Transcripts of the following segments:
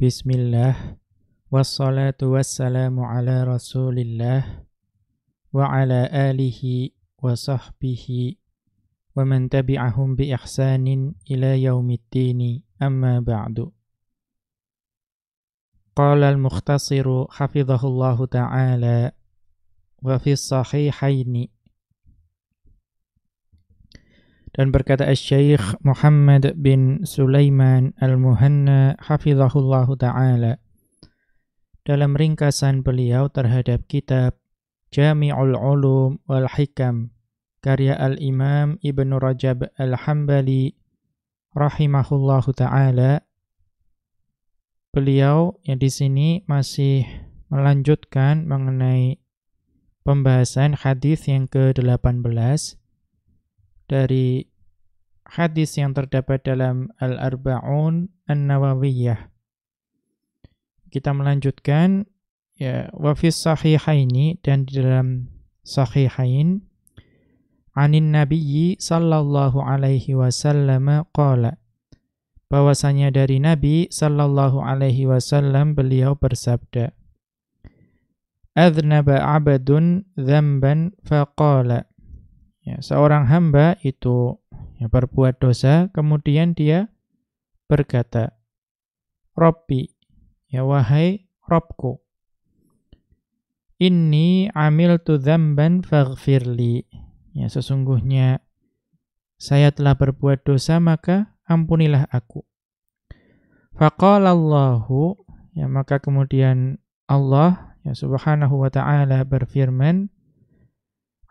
Bismillah, wassalatu wassalamu ala rasulillah, wa ala alihi wa sahbihi, wa man tabi'ahum bi ihsanin ila yaumiddini, amma ba'du. Qala al-mukhtasiru hafidhahullahu ta'ala, wa fi sahihaini. Dan berkata Asy-Syaikh Muhammad bin Sulaiman Al-Muhanna hafizahullahu ta'ala dalam ringkasan beliau terhadap kitab Jami'ul Ulum wal Hikam karya Al-Imam Ibnu Rajab Al-Hambali rahimahullahu ta'ala, beliau yang di sini masih melanjutkan mengenai pembahasan hadis yang ke-18 dari hadis yang terdapat dalam Al-Arba'un An-Nawawiyah. Kita melanjutkan ya, wa fis sahihaini, dan di dalam sahihain anin nabiyyi sallallahu alaihi wasallam qala, bahwasanya dari Nabi sallallahu alaihi wasallam beliau bersabda, adznaba 'abdun dzamban faqala, ya, seorang hamba itu berbuat dosa, kemudian dia berkata, Rabbi, ya wahai Rabbku, inni amiltu dzamban faghfirli, ya sesungguhnya saya telah berbuat dosa, maka ampunilah aku. Faqala Allahu, ya maka kemudian Allah ya subhanahu wa ta'ala berfirman,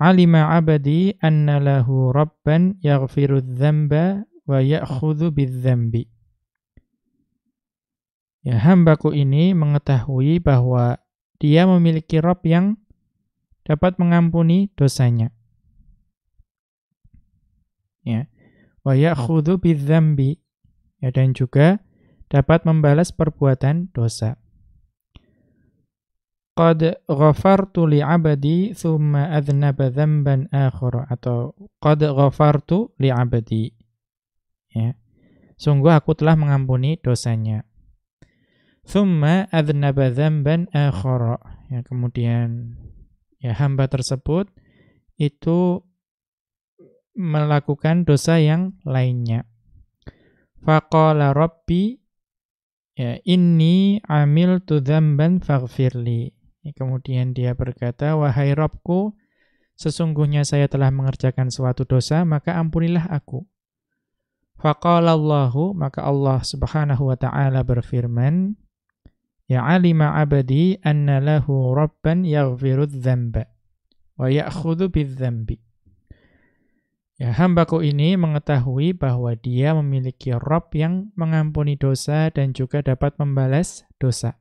alima abadi anna lahu rabban yaghfiru dzamba wa ya'khudhu bidzambi. Ya, hambaku ini mengetahui bahwa dia memiliki Rabb yang dapat mengampuni dosanya. Ya, wa ya'khudhu bidzambi, ya, dan juga dapat membalas perbuatan dosa. Qad ghafartu li'abadi thumma adznaba dzamban akhar, atau qad ghafartu li'abadi, ya, sungguh aku telah mengampuni dosanya. Thumma adznaba dzamban akhar, ya, kemudian ya hamba tersebut itu melakukan dosa yang lainnya. Faqala Rabbi, ya inni amiltu dzamban faghfirli. Kemudian dia berkata, wahai Rabbku, sesungguhnya saya telah mengerjakan suatu dosa, maka ampunilah aku. Faqala Allahu, maka Allah subhanahu wa ta'ala berfirman, ya alima abadi anna lahu rabban yaghfiru dzamba wa ya'khudhu bidzambi. Ya, hambaku ini mengetahui bahwa dia memiliki Rabb yang mengampuni dosa dan juga dapat membalas dosa.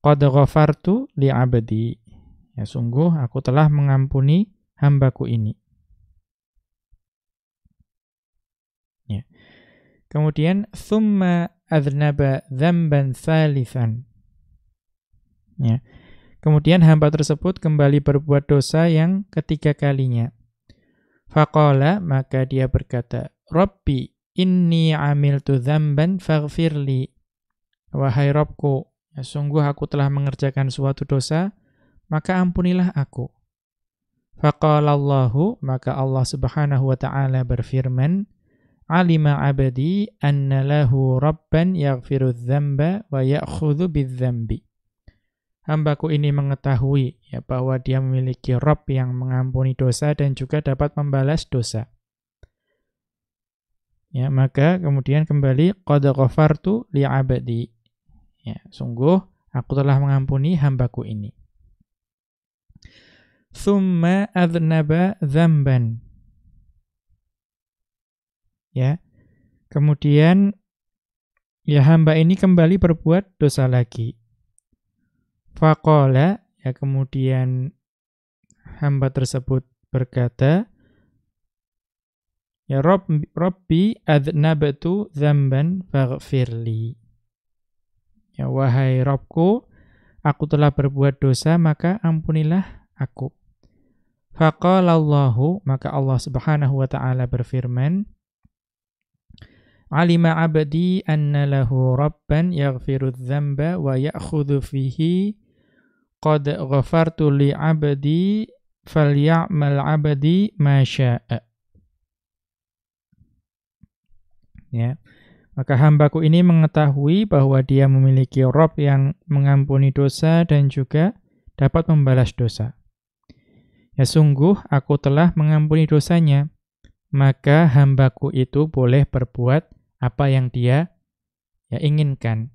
Qad ghafartu li'abdi, ya sungguh aku telah mengampuni hambaku ini. Ya. Kemudian thumma adznaba dzamban tsalitsan. Ya. Kemudian hamba tersebut kembali berbuat dosa yang ketiga kalinya. Faqala, maka dia berkata, Rabbi, inni amiltu dzamban faghfirli. Wahai Rabbku, ya, sungguh aku telah mengerjakan suatu dosa, maka ampunilah aku. Faqala Allahu, maka Allah subhanahu wa ta'ala berfirman, alima abadi anna lahu rabban yaghfiru dzamba wa ya'khudhu bidzambi. Hambaku ini mengetahui ya bahwa dia memiliki Rabb yang mengampuni dosa dan juga dapat membalas dosa. Ya, maka kemudian kembali qad ghafartu li'abdi. Ya, sungguh aku telah mengampuni hambaku ini. Tsumma adznaba dzamban. Ya. Kemudian ya hamba ini kembali berbuat dosa lagi. Faqala, ya kemudian hamba tersebut berkata, ya Rabbi adznabtu dzamban faghfirli. Ya wahai Rabbku, aku telah berbuat dosa, maka ampunilah aku. Faqala Allahu, maka Allah subhanahu wa ta'ala berfirman, alima abdi anna lahu rabban yaghfiru dzamba wa ya'khudhu fihi qad ghafartu li abdi falya'mal abdi ma syaa. Ya. Maka hambaku ini mengetahui bahwa dia memiliki Rabb yang mengampuni dosa dan juga dapat membalas dosa. Ya sungguh aku telah mengampuni dosanya, maka hambaku itu boleh berbuat apa yang dia inginkan.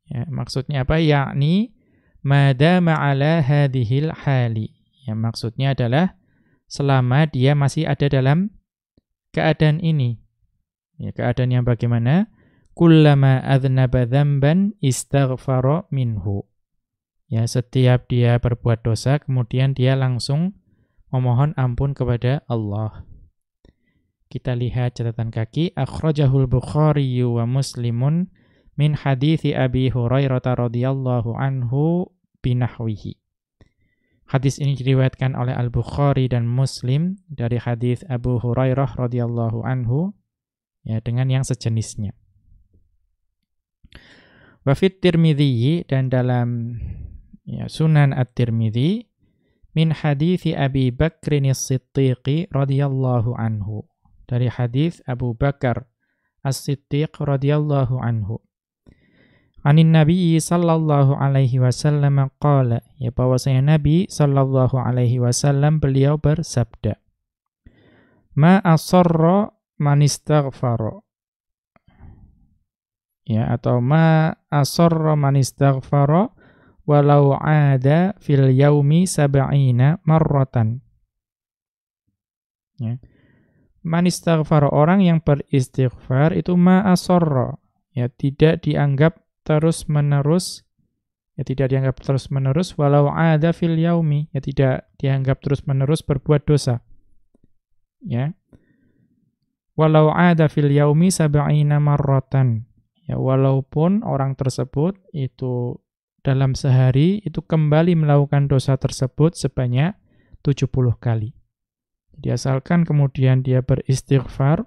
Ya, maksudnya apa? Yakni madama ala hadhil hali. Ya, maksudnya adalah selama dia masih ada dalam keadaan ini. Ya, keadaan yang bagaimana? Kullama adznaba dzamban istaghfara minhu. Ya, setiap dia berbuat dosa, kemudian dia langsung memohon ampun kepada Allah. Kita lihat catatan kaki. Akhrajahul Bukhari wa Muslimun min hadithi Abi Hurairah radhiyallahu anhu binahwihi. Hadis ini diriwayatkan oleh Al-Bukhari dan Muslim dari hadis Abu Hurairah radhiyallahu anhu, ya, dengan yang sejenisnya. Wa fit Tirmidzi, dan dalam Sunan At-Tirmidzi min hadithi Abi Bakrin As-Siddiq radhiyallahu anhu, dari hadis Abu Bakar As-Siddiq radhiyallahu anhu. Anin Nabi sallallahu alaihi wasallam qala, ya, bahwasanya Nabi sallallahu alaihi wasallam beliau bersabda, ma asarra man istaghfara. Ya, atau ma asarra man istaghfara walau ada fil yaumi sab'ina marratan. Ya. Man istaghfara, orang yang beristighfar itu ma asarra, ya, tidak dianggap terus-menerus, ya, tidak dianggap terus-menerus, walau ada fil yaumi, ya, tidak dianggap terus-menerus berbuat dosa. Ya. Walau ada fil yaumi sab'ina marratan. Ya, walaupun orang tersebut itu dalam sehari itu kembali melakukan dosa tersebut sebanyak 70 kali. Jadi asalkan kemudian dia beristighfar,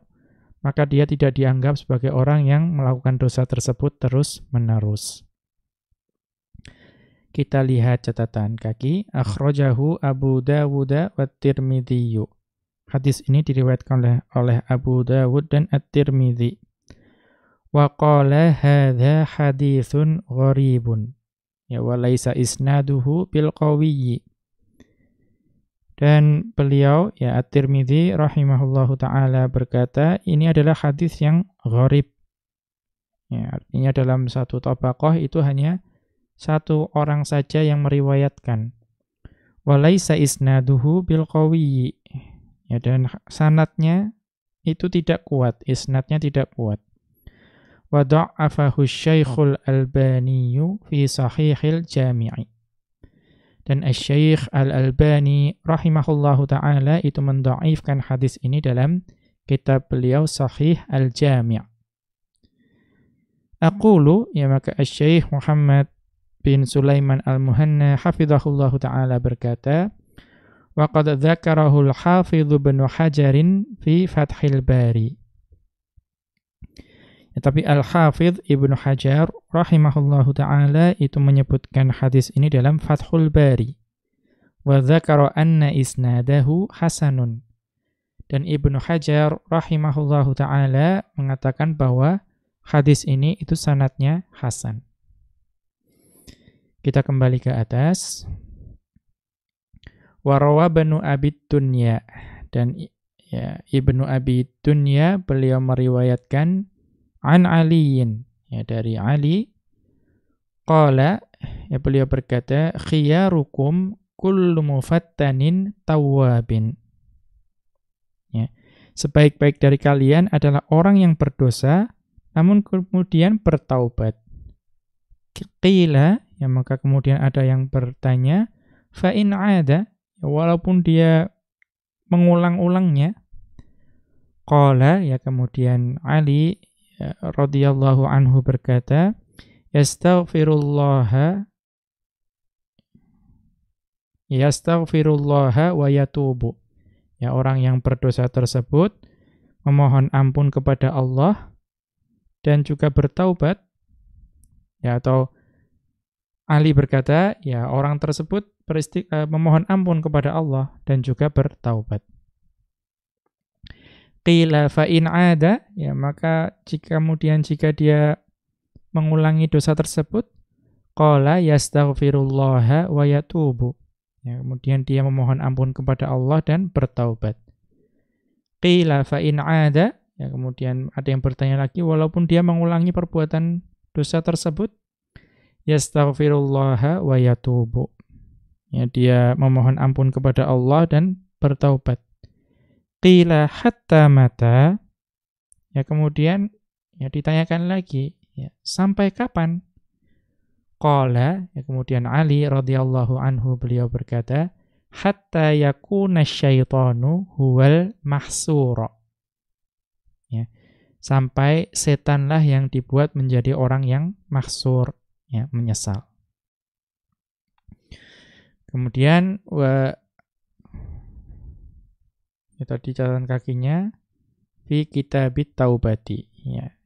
maka dia tidak dianggap sebagai orang yang melakukan dosa tersebut terus-menerus. Kita lihat catatan kaki. Akhrajahu Abu Dawud wa Tirmidzi. Hadis ini diriwayatkan oleh Abu Dawud dan At-Tirmidzi. Wa qala hadza haditsun gharibun. Ya, wa laisa isnaduhu bil qawiyyi. Dan beliau, ya, At-Tirmidzi rahimahullahu ta'ala berkata, ini adalah hadis yang gharib. Ya, artinya dalam satu tabaqah itu hanya satu orang saja yang meriwayatkan. Wa laisa isnaduhu bil qawiyyi. Ya, dan sanadnya itu tidak kuat, isnadnya tidak kuat. Wa da'afahu Syekhul Albani fi Sahihil Jami'. Dan Asy-Syaikh Al-Albani rahimahullahu ta'ala itu mendhaifkan hadis ini dalam kitab beliau Sahih Al-Jami'. Aqulu, ya, maka Asy-Syaikh Muhammad bin Sulaiman Al-Muhanna hafizahullahu ta'ala berkata, wa qad dzakarahu al-Hafidz Ibnu Hajarin fi Fathil Bari. Tapi Al-Hafidz Ibnu Hajar rahimahullahu ta'ala itu menyebutkan hadis ini dalam Fathul Bari. Wa dzakara anna isnadahu hasanun. Dan Ibnu Hajar rahimahullahu ta'ala mengatakan bahwa hadis ini itu sanadnya hasan. Kita kembali ke atas. Wa rawa Ibnu Abi Dunya. Dan, ya, Ibnu Abi Dunya beliau meriwayatkan an Aliyin, ya, dari Ali, qala, ya, beliau berkata, khiyarukum kullu mufattanin tawwabin. Ya, sebaik-baik dari kalian adalah orang yang berdosa namun kemudian bertaubat. Qila, ya, maka kemudian ada yang bertanya, fa in ada, ya, walaupun dia mengulang-ulangnya. Qala, ya, kemudian Ali radhiyallahu anhu berkata, yastaghfirullaha wa yatubu. Ya, orang yang berdosa tersebut memohon ampun kepada Allah dan juga bertaubat, ya, atau Ali berkata, ya, orang tersebut memohon ampun kepada Allah dan juga bertaubat. Qila fa in 'ada, ya, maka jika dia mengulangi dosa tersebut, qala yastaghfirullaha wa yatubu. Ya, kemudian dia memohon ampun kepada Allah dan bertaubat. Qila fa in 'ada, ya, kemudian ada yang bertanya lagi, walaupun dia mengulangi perbuatan dosa tersebut, yastaghfirullaha wa yatubu. Ya, dia memohon ampun kepada Allah dan bertaubat. Qila hatta mata, ya, kemudian ya ditanyakan lagi, ya, sampai kapan? Qala, ya, kemudian Ali radhiyallahu anhu beliau berkata, hatta yakuna syaitanu huwal mahsura. Ya, sampai setanlah yang dibuat menjadi orang yang mahsur, ya, menyesal. Kemudian tadi catatan kakinya fi kitabit taubati, ya.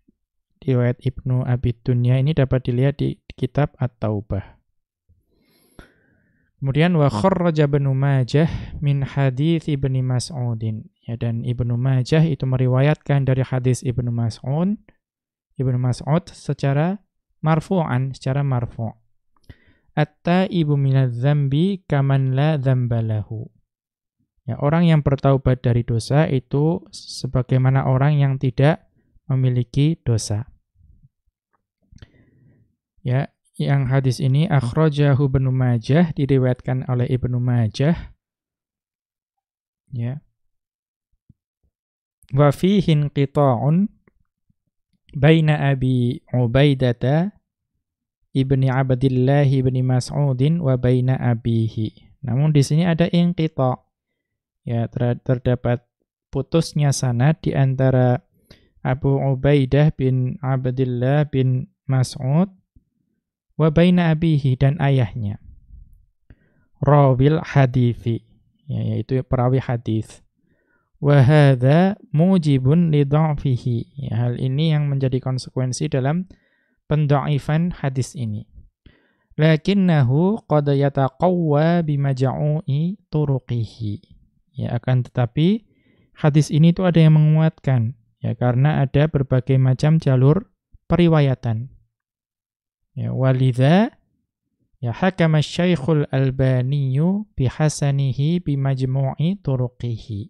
Riwayat Ibnu Abi Dunya ini dapat dilihat di kitab At-Taubah. Kemudian wa kharraja Ibnu Majah min hadits Ibnu Mas'udin, ya, dan Ibnu Majah itu meriwayatkan dari hadis Ibnu Mas'ud secara marfu'an, secara marfu'. At-taibu minadz-dzambi kaman la dzamba lahu. Ya, orang yang bertaubat dari dosa itu sebagaimana orang yang tidak memiliki dosa. Ya, yang hadis ini akhrajahu Ibnu Majah, diriwayatkan oleh Ibnu Majah. Ya. Wa fihi inqita'un baina Abi Ubaidah ibni Abdillah ibni Mas'udin wa baina abihi. Namun di sini ada inqita'. Ya, terdapat putusnya sanad di antara Abu Ubaidah bin Abdillah bin Mas'ud wa baina abihi, dan ayahnya. Rawil hadithi, ya, yaitu perawi hadis. Wa hadza mujibun li dha'fihi. Ya, hal ini yang menjadi konsekuensi dalam pendhaifan hadis ini. Lakinnahu qad yataqawwa bimaj'u'i turuqihi. Ya, akan tetapi hadis ini itu ada yang menguatkan, ya, karena ada berbagai macam jalur periwayatan. Ya, walidha, ya, hakama Syekhul Albani bihasanihi bimajmu'i turuqihi.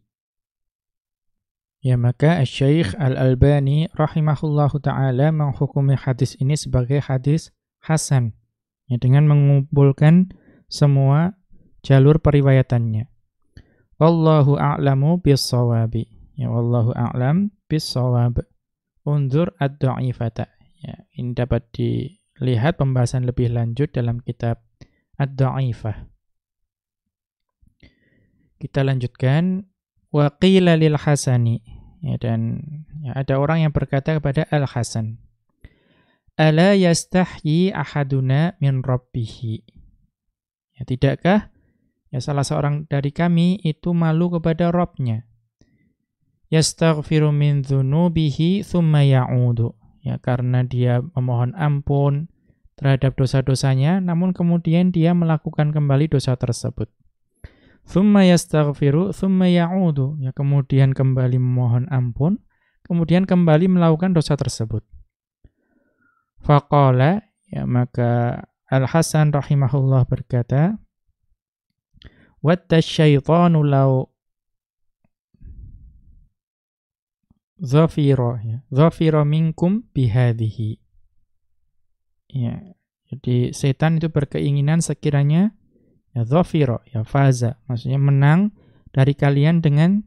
Ya, maka Syekh Al-Albani rahimahullahu ta'ala menghukumi hadis ini sebagai hadis hasan, ya, dengan mengumpulkan semua jalur periwayatannya. Wallahu a'lamu bis-shawabi. Ya, wallahu a'lam bis-shawab. Unzur ad-dha'ifata. Ya, ini dapat dilihat pembahasan lebih lanjut dalam kitab ad-dha'ifah. Kita lanjutkan. Wa qila lil Hasani. Ya, dan ya, ada orang yang berkata kepada Al-Hasan, ala yastahyi ahaduna min rabbihi. Ya, tidakkah, ya, salah seorang dari kami itu malu kepada Rabb-nya? Yastaghfiru min dzunubihi tsumma ya'udu. Ya, karena dia memohon ampun terhadap dosa-dosanya, namun kemudian dia melakukan kembali dosa tersebut. Tsumma yastaghfiru tsumma ya'udu. Ya, kemudian kembali memohon ampun, kemudian kembali melakukan dosa tersebut. Faqala, ya, maka Al-Hasan rahimahullah berkata, watta syaitanu law dhafira minkum bihadhihi. Ya, jadi setan itu berkeinginan sekiranya, ya, dhafira, ya, faza, maksudnya menang dari kalian dengan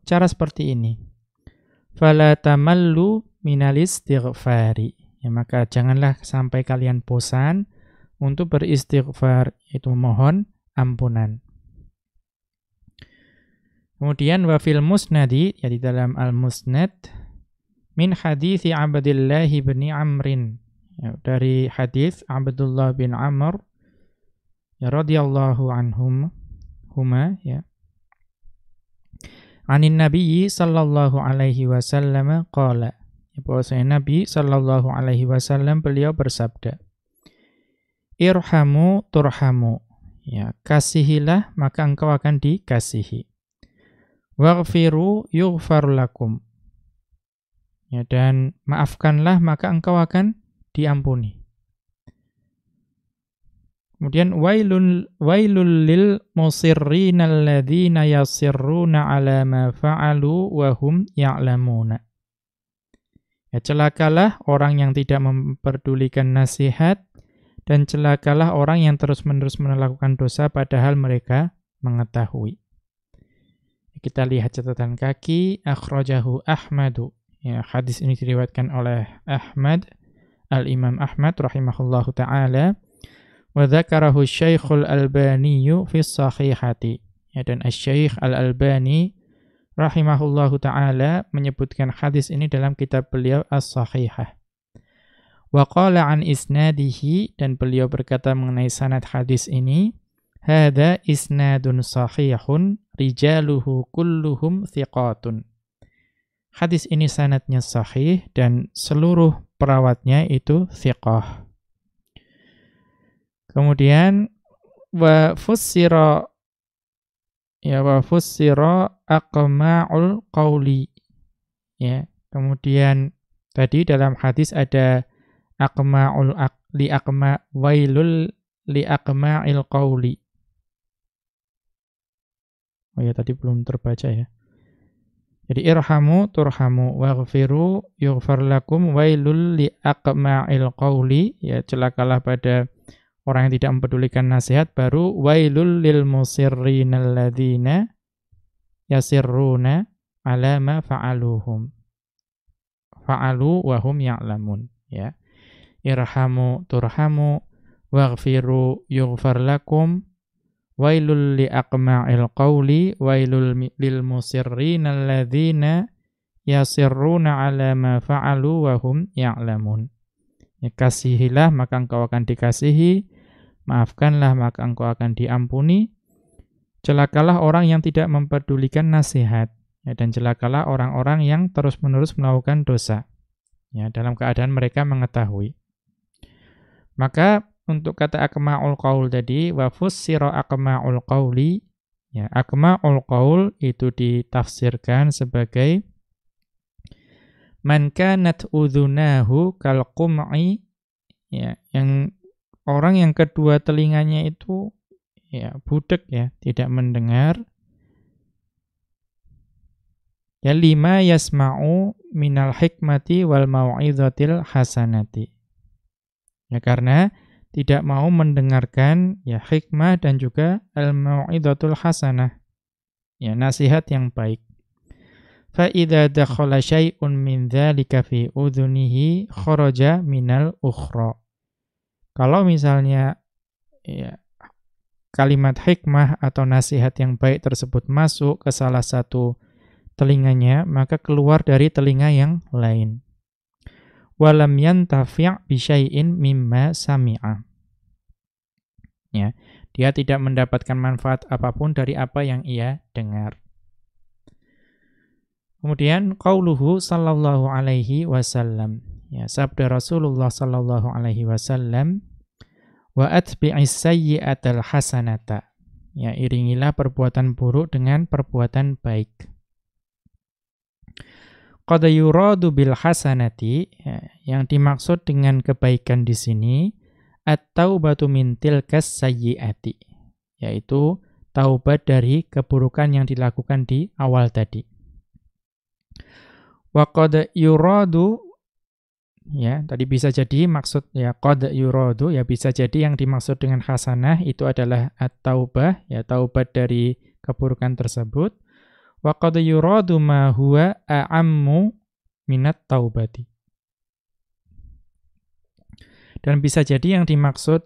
cara seperti ini. Fala tamallu minal istighfari. Ya, maka janganlah sampai kalian bosan untuk beristighfar, itu memohon ampunan. Kemudian wa fil musnadi, ya, di dalam al-musnad, min hadithi Abdillah bin Amrin, ya, dari hadis Abdullah bin Amr, ya, radhiyallahu anhuma, ya, Anin Nabiyyi sallallahu alaihi wasallam qala. Bahwasanya Nabi sallallahu alaihi wasallam beliau bersabda, Irhamu turhamu. Ya, kasihilah maka engkau akan dikasihi. Waghfiru yughfar lakum. Ya, dan maafkanlah maka engkau akan diampuni. Kemudian wailul lil musirrina alladzina yasirruna ala ma fa'alu wa hum ya'lamuna. Ya, celakalah orang yang tidak memperdulikan nasihat dan celakalah orang yang terus-menerus melakukan dosa padahal mereka mengetahui. Kita lihat catatan kaki, akhrajahu Ahmadu. Ya, hadis ini diriwayatkan oleh Ahmad, Al-Imam Ahmad rahimahullahu ta'ala. Wa dzakarahu Syekhul Albani fi Shahihati. Ya, dan Asy-Syaikh Al-Albani rahimahullahu ta'ala menyebutkan hadis ini dalam kitab beliau As-Sahihah. Wa qala an isnadihi, dan beliau berkata mengenai sanad hadis ini, hadza isnadun sahihun rijaluhu kulluhum thiqatun. Hadis ini sanadnya sahih dan seluruh perawatnya itu thiqah. Kemudian wa fussira aqma'ul qawli. Ya, kemudian tadi dalam hadis ada wailul li aqma'il qawli. Oh ya, tadi belum terbaca ya. Jadi irhamu turhamu waghfiru yughfar lakum wailul li aqma'il qawli. Ya, celakalah pada orang yang tidak mempedulikan nasihat. Baru wailul lil musirrina alladzina yasirruna ala ma fa'alu wa hum ya'lamun. Ya. Irhamu turhamu waghfiru yughfar lakum wailul li aqma'il qawli wailul lil musirrina alladzina yasirruna ala ma fa'alu wa hum ya'lamun. Ya, kasihilah maka engkau akan dikasihi, maafkanlah maka engkau akan diampuni. Celakalah orang yang tidak mempedulikan nasihat, ya, dan celakalah orang-orang yang terus-menerus melakukan dosa, ya, dalam keadaan mereka mengetahui. Maka untuk kata aqma'ul qaul tadi, wa fussira aqma'ul qauli, ya, aqma'ul qaul itu ditafsirkan sebagai man kanat udhunahu kal qum'i, ya, yang orang yang kedua telinganya itu ya budek, ya, tidak mendengar. Ya, lima yasma'u minal hikmati wal mau'izatil hasanati. Ya, karena tidak mau mendengarkan ya hikmah dan juga al-mau'izatul hasanah. Ya, nasihat yang baik. Fa idza dakhala syai'un min dzalika fi udhunihi kharaja minal ukhra. Kalau misalnya ya kalimat hikmah atau nasihat yang baik tersebut masuk ke salah satu telinganya, maka keluar dari telinga yang lain. Walam yantafi' bi syai'in mimma sami'a. Ya, dia tidak mendapatkan manfaat apapun dari apa yang ia dengar. Kemudian qauluhu sallallahu alaihi wasallam. Ya, sabda Rasulullah sallallahu alaihi wasallam, wa atbi'is sayyi'atal hasanata. Ya, iringilah perbuatan buruk dengan perbuatan baik. Qad yuradu bil hasanati, ya, yang dimaksud dengan kebaikan di sini at-taubatu min tilkas sayyi'ati, yaitu taubat dari keburukan yang dilakukan di awal tadi. Wa qad yuradu, ya, tadi bisa jadi maksud ya qad yuradu, ya bisa jadi yang dimaksud dengan hasanah itu adalah at-taubah, ya, taubat dari keburukan tersebut. Wa qad yuradu ma huwa a'ammu minat taubati. Dan bisa jadi yang dimaksud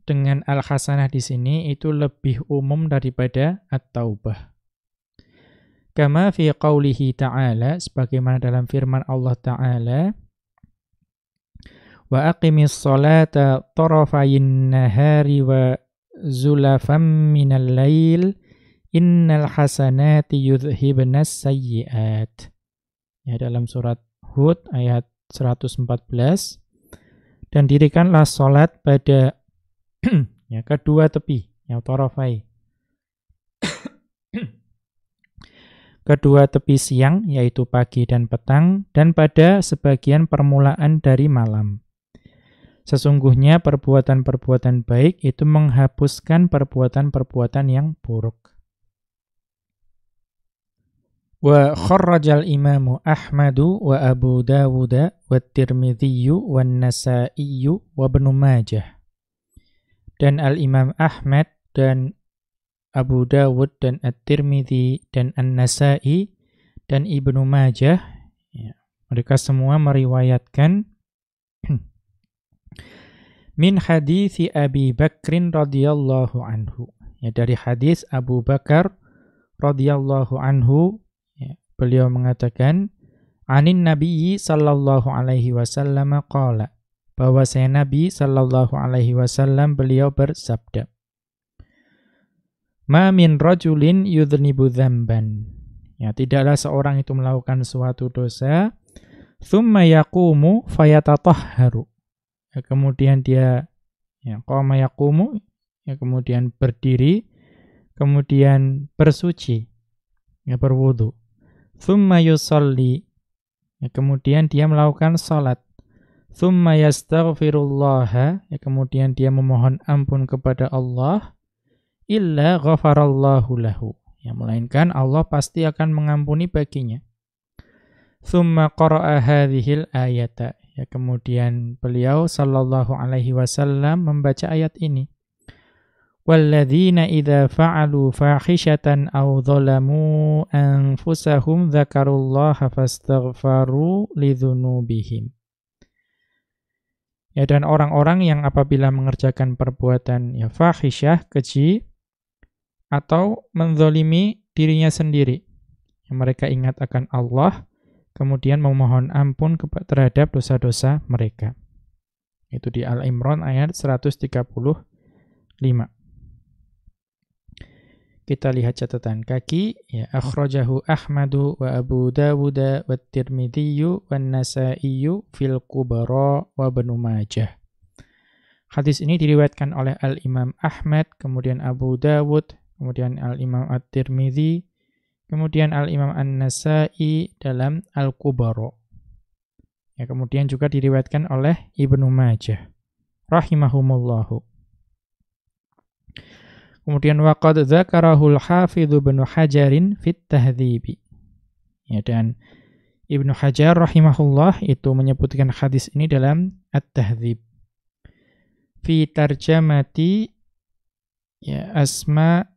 dengan al-hasanah di sini itu lebih umum daripada at-taubah. Kama fi qaulihi ta'ala, sebagaimana dalam firman Allah Ta'ala, wa aqimis sholata tarafayin nahari wa zulafam minal lail innal hasanati yudhibnas sayyi'at. Ya, dalam surat Hud ayat 114. Dan dirikanlah salat pada ya, kedua tepi, ya tarafai. Kedua tepi siang, yaitu pagi dan petang, dan pada sebagian permulaan dari malam. Sesungguhnya perbuatan-perbuatan baik itu menghapuskan perbuatan-perbuatan yang buruk. Wa kharrajal imamu Ahmadu wa Abu Dawud wa Tirmidzi wa Nasa'i wa Ibnu Majah. Dan Al-Imam Ahmad dan Abu Dawud dan At-Tirmidzi dan An-Nasa'i dan Ibnu Majah, ya, mereka semua meriwayatkan min hadits Abi Bakrin radhiyallahu anhu, ya, dari hadis Abu Bakar radhiyallahu anhu, ya, beliau mengatakan anin nabiyyi sallallahu alaihi wasallam qala, bahwasanya Nabi sallallahu alaihi wasallam beliau bersabda, ma min rajulin yudhnibu dzamban, ya, tidaklah seorang itu melakukan suatu dosa, thumma yaqumu fayatatahharu, ya, kemudian dia, ya, qama yaqumu, ya, kemudian berdiri, kemudian bersuci, ya, berwudu, thumma yusalli, ya, kemudian dia melakukan salat, thumma yastaghfirullaha, ya, kemudian dia memohon ampun kepada Allah, illa ghafarallahu lahu, ya, melainkan Allah pasti akan mengampuni baginya. Tsumma qara'a hadhil ayata, ya, kemudian beliau sallallahu alaihi wasallam membaca ayat ini. Walladzina idza fa'alu fahishatan aw dhalamu anfusahum dzakarullaha fastaghfaru lidzunubihim. Ya, dan orang-orang yang apabila mengerjakan perbuatan, ya, fahisyah, keji, atau menzalimi dirinya sendiri, yang mereka ingat akan Allah, kemudian memohon ampun terhadap dosa-dosa mereka. Itu di Al-Imran ayat 135. Kita lihat catatan kaki, ya, akhrajahu Ahmadu wa Abu Dawud wa Tirmidzi wa Nasa'i fil Kubra wa Ibnu Majah. Hadis ini diriwayatkan oleh Al-Imam Ahmad, kemudian Abu Dawud, kemudian Al-Imam At-Tirmidzi, kemudian Al-Imam An-Nasa'i dalam Al-Kubra. Ya, kemudian juga diriwayatkan oleh Ibnu Majah rahimahumullahu. Kemudian waqad dzakarahul Hafidz Ibnu Hajarin fit Tahdzib. Ya, dan Ibnu Hajar rahimahullah itu menyebutkan hadis ini dalam At-Tahdzib. Fi tarjamati, ya, Asma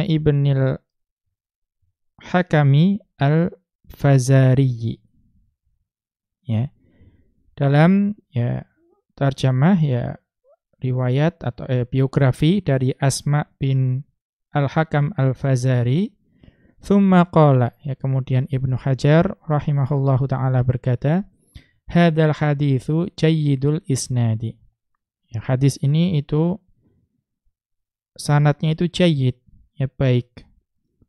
ibnil Hakami al-Fazari. Ya. Dalam, ya, tarjamah, ya, riwayat atau biografi dari Asma bin Al-Hakam Al-Fazari. Thumma qala, ya, kemudian Ibnu Hajar rahimahullahu ta'ala berkata, hadzal haditsu jayyidul isnadi. Ya, hadis ini itu sanadnya itu jayyid, ya, baik.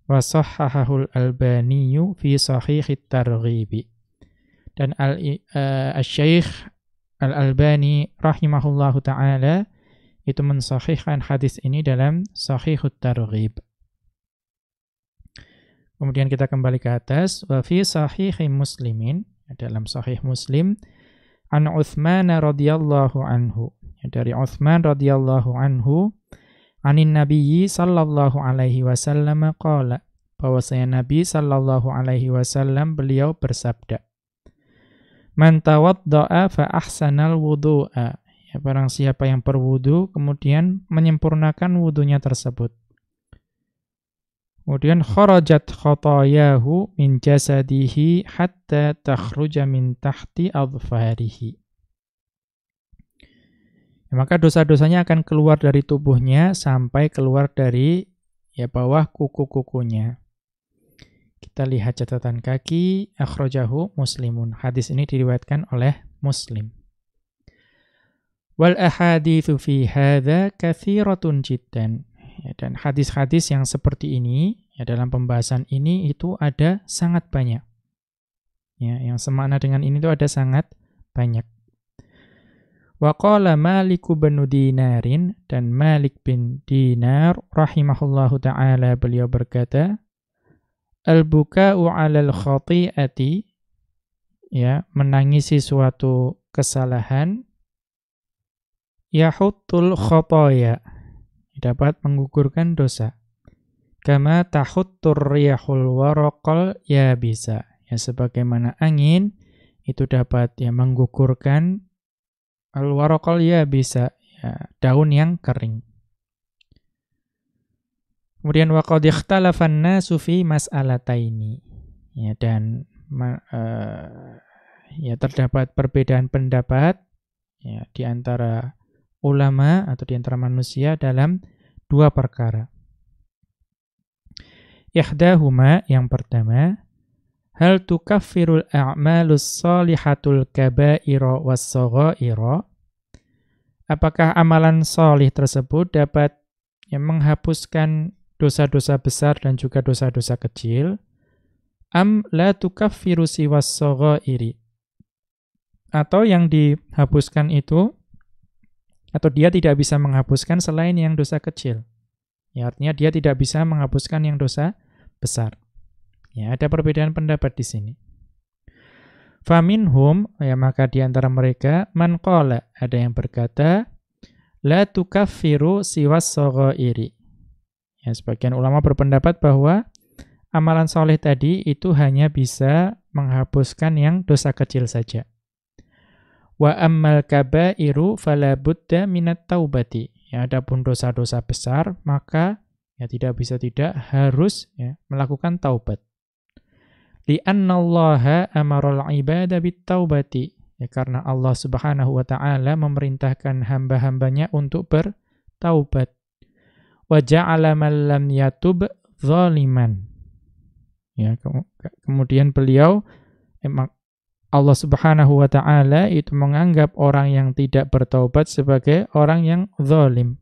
Wa sahhahul Albaniyu fi Shahihit Targhib. Dan Al-Syaikh Al-Albani rahimahullahu ta'ala itu mensahihkan hadis ini dalam Shahihut Targhib. Kemudian kita kembali ke atas, wa fi Sahihi Muslimin, dalam Sahih Muslim, an Utsman radhiyallahu anhu, dari Utsman radhiyallahu anhu, anin nabiyyi sallallahu alaihi wasallam qala, bahwasanya Nabi sallallahu alaihi wasallam beliau bersabda, man tawadda'a fa ahsanal wudu'a, ya, barang siapa yang berwudu kemudian menyempurnakan wudunya tersebut, kemudian kharajat khatayahu min jasadihi hatta takhruja min tahti adfarihi, ya, maka dosa-dosanya akan keluar dari tubuhnya sampai keluar dari, ya, bawah kuku-kukunya. Kita lihat catatan kaki, akhrajahu Muslimun. Hadis ini diriwayatkan oleh Muslim. Wal ahaditsu fi hadza katsiratun jiddan. Ya, dan hadis-hadis yang seperti ini ya, dalam pembahasan ini itu ada sangat banyak. Ya, yang semakna dengan ini itu ada sangat banyak. Wa qala Malik bin Dinarin, dan Malik bin Dinar rahimahullahu taala beliau berkata, al-buka'u 'alal khati'ati, ya, menangisi suatu kesalahan, yahuttul khotoya, dapat menggugurkan dosa. Kama tahuttur riyahul waraqal yabisa, ya, sebagaimana angin itu dapat ya menggugurkan al-waraqal yabisa, ya, daun yang kering. Kemudian wa qad ikhtalafan nasu fi mas'alataini, ya, dan ya terdapat perbedaan pendapat ya di antara ulama atau di antara manusia dalam dua perkara. Ihdahuma, yang pertama, hal tukaffirul a'malus shalihatul kaba'ira was-saghaira? Apakah amalan shalih tersebut dapat yang menghapuskan dosa-dosa besar dan juga dosa-dosa kecil? Am la tukaffiru siwas saghairi? Atau yang dihapuskan itu, atau dia tidak bisa menghapuskan selain yang dosa kecil. Ya, artinya dia tidak bisa menghapuskan yang dosa besar. Ya, ada perbedaan pendapat di sini. Faminhum, ya, maka di antara mereka, man qala, ada yang berkata, la tukaffiru siwas saghairi. Ya, sebagian ulama berpendapat bahwa amalan soleh tadi itu hanya bisa menghapuskan yang dosa kecil saja. Wa ammal kabairu fala budda minat taubati. Ya, adapun dosa-dosa besar maka ya tidak bisa tidak harus ya melakukan taubat. Li'annallaha amaral ibada bittaubati. Ya, karena Allah Subhanahu wa taala memerintahkan hamba-hambanya untuk bertaubat. Wa ja'ala man lam yatub zaliman. Ya, kemudian beliau Allah Subhanahu wa taala itu menganggap orang yang tidak bertaubat sebagai orang yang zalim.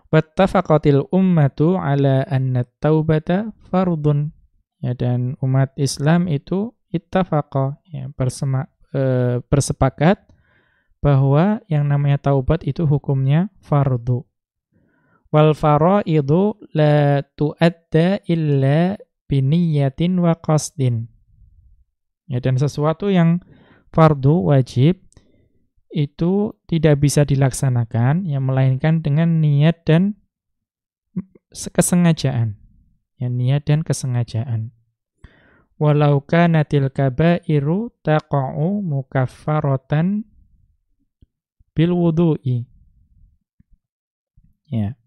Wattafaqatil ummatu ala anna at-taubata fardun. Ya, dan umat Islam itu ittafaqa, ya, bersepakat bahwa yang namanya taubat itu hukumnya fardu. Wal faraidu la tu'adda illa biniyatin wa qasdin. Ya, dan sesuatu yang fardu wajib itu tidak bisa dilaksanakan ya melainkan dengan niat dan kesengajaan. Ya, niat dan kesengajaan. Walau kanatil kabairu taqa'u mukaffaratan bil wudu'i. Ya.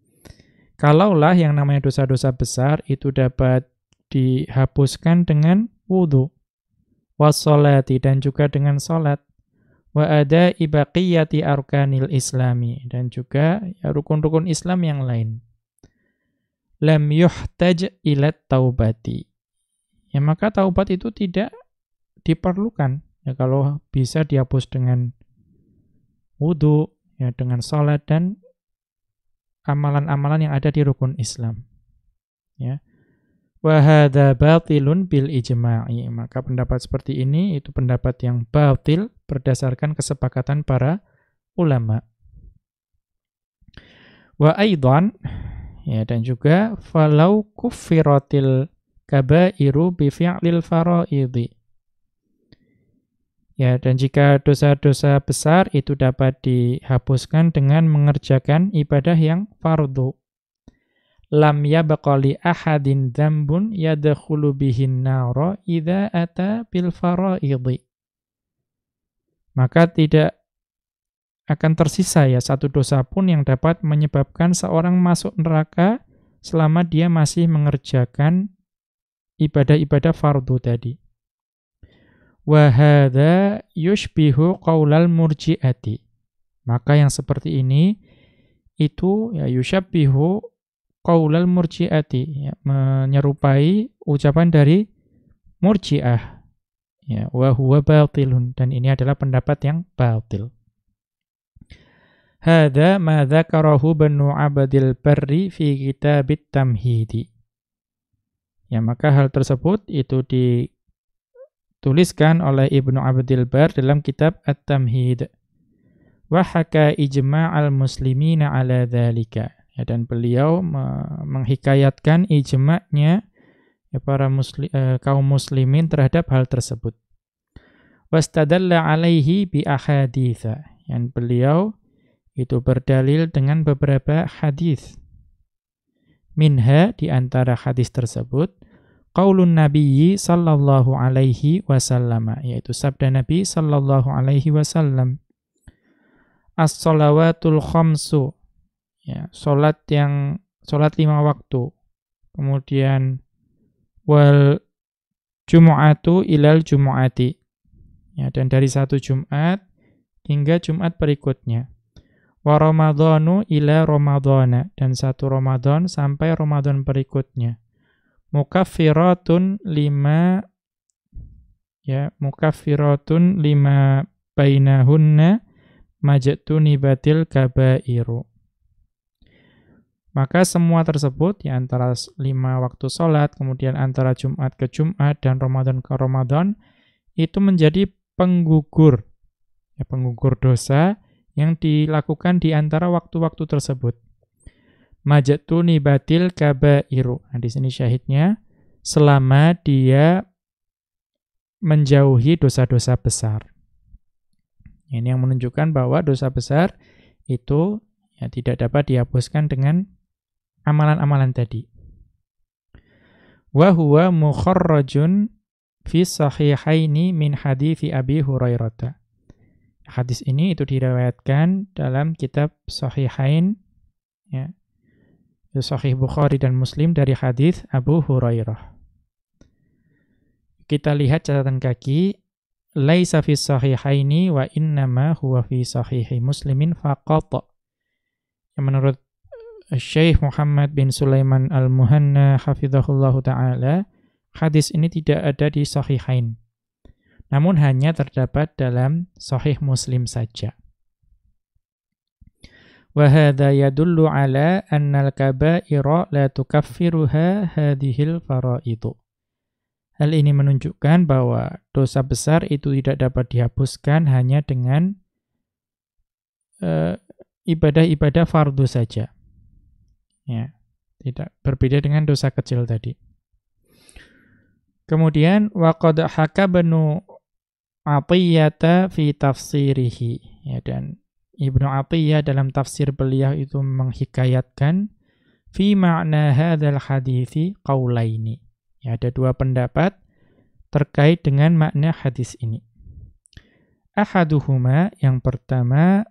Kalaulah yang namanya dosa-dosa besar itu dapat dihapuskan dengan wudu, wassolati, dan juga dengan salat, wa ada ibaqiyati arkanil islami, dan juga ya, rukun-rukun Islam yang lain, lam yuhtaj ila taubati. Ya, maka taubat itu tidak diperlukan. Ya, kalau bisa dihapus dengan wudu, ya, dengan salat dan amalan-amalan yang ada di rukun Islam. Ya. Wa hadza batilun bil ijma'i. Maka pendapat seperti ini itu pendapat yang batil berdasarkan kesepakatan para ulama. Wa aidan, ya, dan juga falau kuffiratil kabairu bi fi'lil faraidhi. Ya, dan jika dosa-dosa besar itu dapat dihapuskan dengan mengerjakan ibadah yang fardu, lam yabqa li ahadin dzambun yadkhulu bihin nara idza ata bil faraidhi. Maka tidak akan tersisa ya satu dosa pun yang dapat menyebabkan seorang masuk neraka selama dia masih mengerjakan ibadah-ibadah fardu tadi. Wa hadza yushbihu qaulal murji'ati. Maka yang seperti ini itu ya yusyabbihu qaulal murji'ati, ya, menyerupai ucapan dari murji'ah. Ya, wa huwa batilun, dan ini adalah pendapat yang batil. Hadza ma dzakarahu Ibnu Abdil Barri fi Kitabit Tamhidi. Ya, maka hal tersebut itu dituliskan oleh Ibnu Abdil Bar dalam kitab At-Tamhid. Wa haka ijma'al muslimina ala dzalika. Ya, dan beliau menghikayatkan ijma'nya ya, para kaum muslimin terhadap hal tersebut. Wastadalla alaihi bi ahaditsa. Yang beliau itu berdalil dengan beberapa hadis. Minha, di antara hadis tersebut, qaulun nabiyyi sallallahu alaihi wasallam, yaitu sabda Nabi sallallahu alaihi wasallam. As-shalawatul khamsu, ya, salat 5 waktu. Kemudian wal jumu'atu ilal jumu'ati. Ya, dan dari satu Jumat hingga Jumat berikutnya. Wa ramadhanu ila ramadhana, dan satu Ramadan sampai Ramadan berikutnya. Mukaffiratun lima bainahunna majtunibatil kabairu. Maka semua tersebut, ya, antara 5 waktu sholat, kemudian antara Jumat ke Jumat dan Ramadan ke Ramadan, itu menjadi penggugur, ya, penggugur dosa yang dilakukan di antara waktu-waktu tersebut. Majtunibatil kabairu. Nah, di sini syahidnya, selama dia menjauhi dosa-dosa besar. Ini yang menunjukkan bahwa dosa besar itu, ya, tidak dapat dihapuskan dengan amalan-amalan tadi. Wa huwa mukharrajun fi sahihaini min hadithi Abi Hurairah. Hadis ini itu diriwayatkan dalam kitab Sahihain, ya, Sahih Bukhari dan Muslim, dari hadis Abu Hurairah. Kita lihat catatan kaki, laisa fi sahihaini wa innama huwa fi sahihi Muslimin faqat. Yang menurut Syekh Muhammad bin Sulaiman Al-Muhanna hafizahullahu ta'ala, hadis ini tidak ada di Sahihain, namun hanya terdapat dalam Sahih Muslim saja. Wa hadza yadullu ala annal kaba'ira la tukaffiruha hadhil faraidu. Hal ini menunjukkan bahwa dosa besar itu tidak dapat dihapuskan hanya dengan ibadah-ibadah fardu saja. Ya, tidak berbeda dengan dosa kecil tadi. Kemudian waqad haka Ibnu Athiyyah fi tafsirihi, ya, dan Ibnu Athiyyah dalam tafsir beliau itu menghikayatkan fi ma'na hadzal hadithi qaulaini. Ya, ada 2 pendapat terkait dengan makna hadis ini. Ahaduhuma, yang pertama,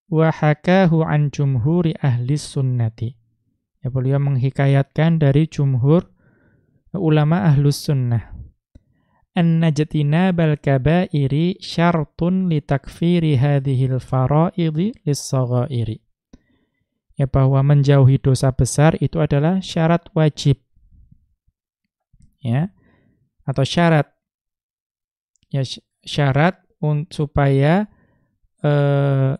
wa hakahu an jumhuri ahli sunnati. Ya, beliau menghikayatkan dari jumhur ulama ahlus sunnah. An-najtinabal kabairi syartun li takfiri hadhil faraidhi lis-saghairi. Ya, bahwa menjauhi dosa besar itu adalah syarat wajib. Ya, atau syarat. Ya, syarat supaya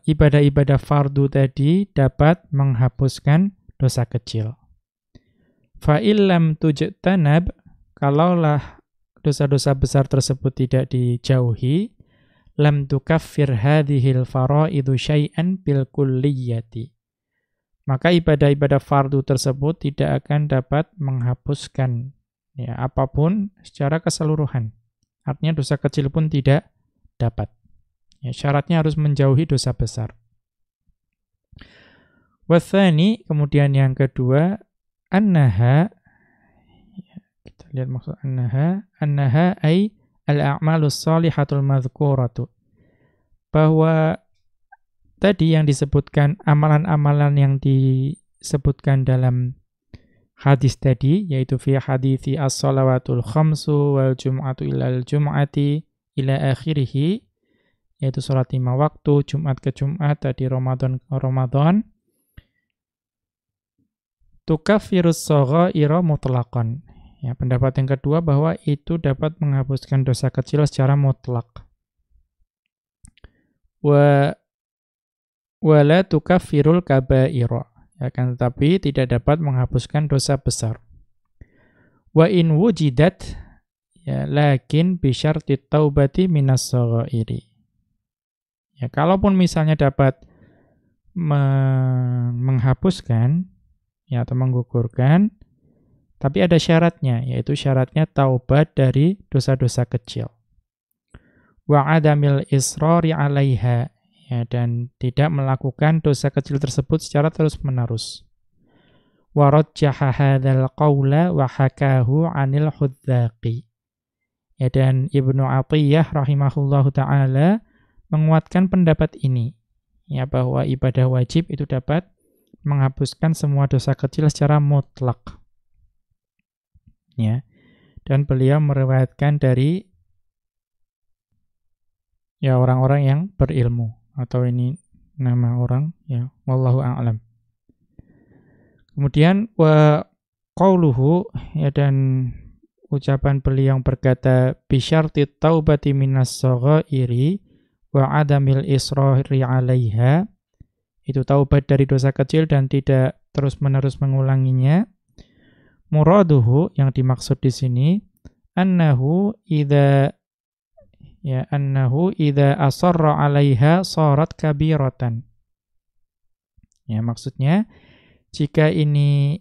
ibadah-ibadah fardu tadi dapat menghapuskan dosa kecil. Fa illam tujtanab, kalaulah dosa-dosa besar tersebut tidak dijauhi, lam tukaffir hadhil faraidu syai'an bil kulliyati. Maka ibadah-ibadah fardu tersebut tidak akan dapat menghapuskan, ya, apapun secara keseluruhan. Artinya dosa kecil pun tidak dapat. Ya, syaratnya harus menjauhi dosa besar. Wathani, kemudian yang kedua, annaha, kita lihat maksud annaha ay al-a'malus shalihatul madhkuratu, bahwa tadi yang disebutkan, amalan-amalan yang disebutkan dalam hadis tadi, yaitu fi hadithi as-shalawatul khamsu wal jum'atu ilal jum'ati ila akhirih, yaitu salat 5 waktu, Jumat ke Jumat, tadi Ramadan ke Ramadan, tukaffirus saghaira mutlaqan. Ya, pendapat yang kedua bahwa itu dapat menghapuskan dosa kecil secara mutlak. wala tukaffirul kabaira. Akan tetapi tidak dapat menghapuskan dosa besar. Wa in wujidat ya lakin bi syartit taubati minas shaghairi. Ya kalaupun misalnya dapat menghapuskan ya atau menggugurkan, tapi ada syaratnya, yaitu syaratnya taubat dari dosa-dosa kecil. Wa adamil israri 'alaiha, ya, dan tidak melakukan dosa kecil tersebut secara terus-menerus. Wa rajjaha hadzal qaula wa hakahu 'anil Hudzaqi. Ya, dan Ibnu Athiyyah rahimahullahu taala menguatkan pendapat ini, ya, bahwa ibadah wajib itu dapat menghapuskan semua dosa kecil secara mutlak. Ya. Dan beliau meriwayatkan dari ya orang-orang yang berilmu, atau ini nama orang, ya, wallahu a'lam. Kemudian wa qauluhu, ya, dan ucapan beliau yang berkata bi syartit taubati minas shaghairi wa adamil israri 'alaiha, itu taubat dari dosa kecil dan tidak terus-menerus mengulanginya. Muraduhu, yang dimaksud di sini, annahu idza asarra 'alaiha sharat kabiratan. Ya, maksudnya jika ini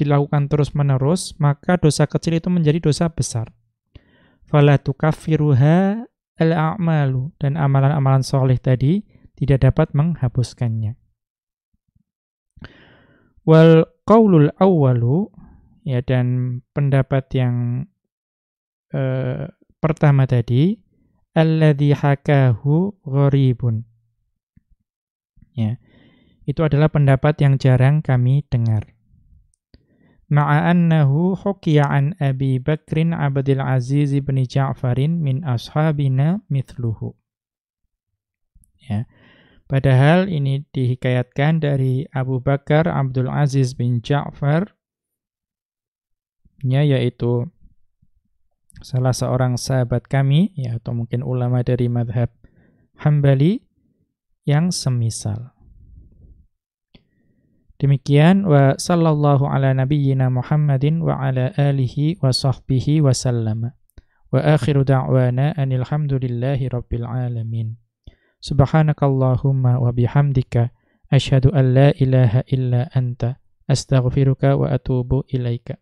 dilakukan terus-menerus, maka dosa kecil itu menjadi dosa besar. Fala tukaffiruha al-a'malu, dan amalan-amalan soleh tadi tidak dapat menghapuskannya. Wal qaulul awwalu, ya, dan pendapat yang pertama tadi, alladzi hakahu gharibun. Ya, itu adalah pendapat yang jarang kami dengar. Ma'a annahu hukiya an Abi Bakrin Abdul Aziz bin Ja'farin min ashabina mithluhu. Ya. Padahal ini dihikayatkan dari Abu Bakar Abdul Aziz bin Ja'far, ya, yaitu salah seorang sahabat kami, ya, atau mungkin ulama dari madhab Hambali yang semisal. Demikian, wa sallallahu ala nabiyyina Muhammadin wa ala alihi wa sahbihi wa sallama. Wa akhiru da'wana anil hamdulillahi rabbil alamin. Subhanakallahumma wa bihamdika asyhadu an la ilaha illa anta astaghfiruka wa atubu ilaika.